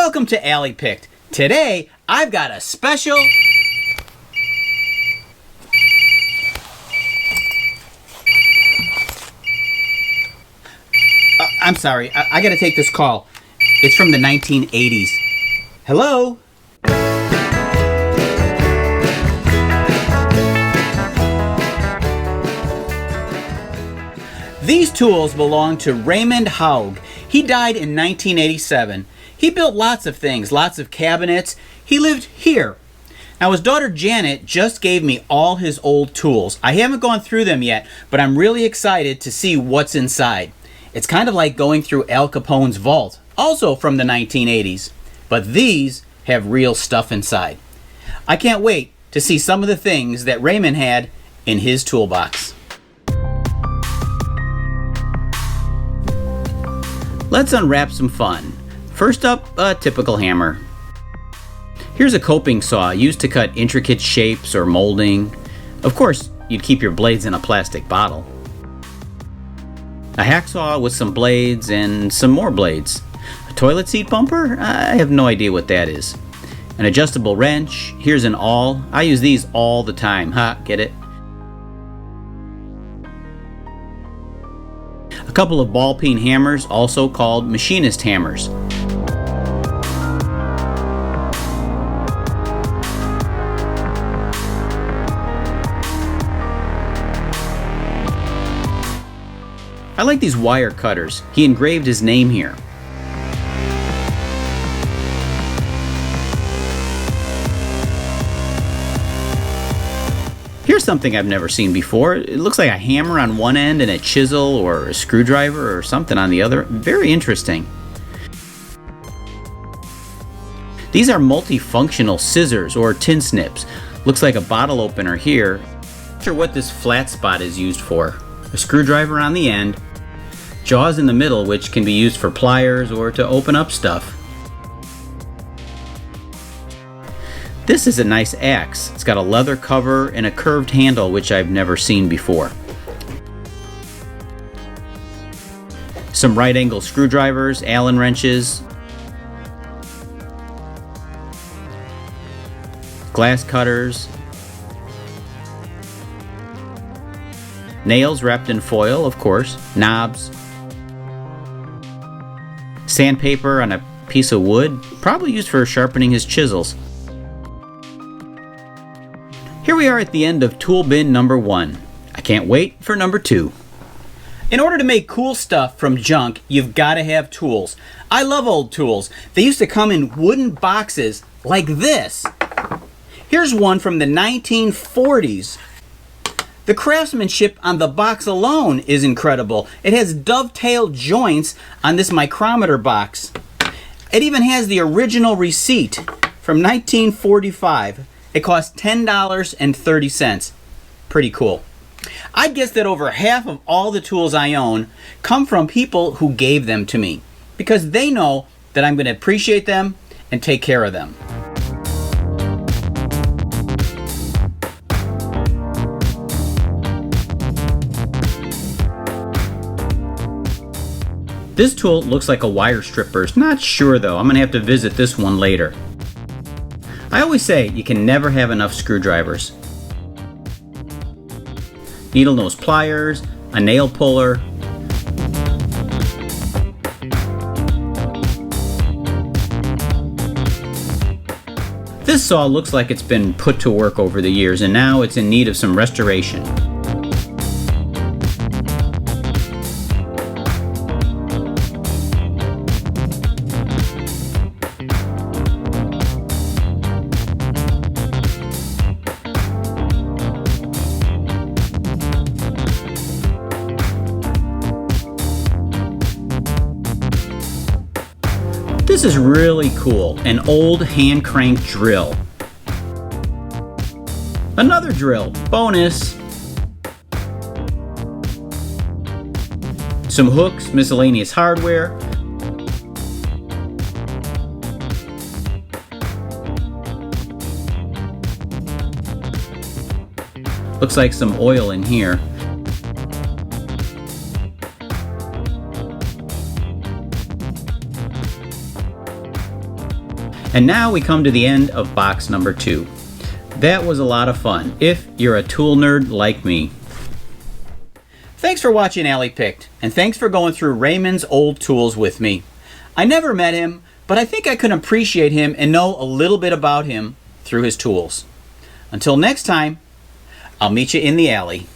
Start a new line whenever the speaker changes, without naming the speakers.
Welcome to Alley Picked. Today, I've got a special... I'm sorry, I gotta take this call. It's from the 1980s. Hello? These tools belong to Raymond Haug. He died in 1987. He built lots of things, lots of cabinets. He lived here. Now his daughter Janet just gave me all his old tools. I haven't gone through them yet, but I'm really excited to see what's inside. It's kind of like going through Al Capone's vault, also from the 1980s. But these have real stuff inside. I can't wait to see some of the things that Raymond had in his toolbox. Let's unwrap some fun. First up, a typical hammer. Here's a coping saw used to cut intricate shapes or molding. Of course, you'd keep your blades in a plastic bottle. A hacksaw with some blades and some more blades. A toilet seat bumper? I have no idea what that is. An adjustable wrench. Here's an awl. I use these all the time. Ha, get it? A couple of ball peen hammers, also called machinist hammers. I like these wire cutters. He engraved his name here. Here's something I've never seen before. It looks like a hammer on one end and a chisel or a screwdriver or something on the other. Very interesting. These are multifunctional scissors or tin snips. Looks like a bottle opener here. Not sure what this flat spot is used for. A screwdriver on the end. Jaws in the middle, which can be used for pliers or to open up stuff. This is a nice axe. It's got a leather cover and a curved handle, which I've never seen before. Some right angle screwdrivers, Allen wrenches, glass cutters, nails wrapped in foil, of course, knobs, sandpaper on a piece of wood, probably used for sharpening his chisels. Here we are at the end of tool bin number 1. I can't wait for number 2. In order to make cool stuff from junk, you've got to have tools. I love old tools. They used to come in wooden boxes like this. Here's one from the 1940s. The craftsmanship on the box alone is incredible. It has dovetail joints on this micrometer box. It even has the original receipt from 1945. It cost $10.30. Pretty cool. I'd guess that over half of all the tools I own come from people who gave them to me because they know that I'm going to appreciate them and take care of them. This tool looks like a wire stripper. Not sure though. I'm going to have to visit this one later. I always say you can never have enough screwdrivers. Needle nose pliers, a nail puller, this saw looks like it's been put to work over the years and now it's in need of some restoration. This is really cool, an old hand crank drill. Another drill, bonus. Some hooks, miscellaneous hardware. Looks like some oil in here. And now we come to the end of box number 2. That was a lot of fun, if you're a tool nerd like me. Thanks for watching Alley Picked, and thanks for going through Raymond's old tools with me. I never met him, but I think I can appreciate him and know a little bit about him through his tools. Until next time, I'll meet you in the alley.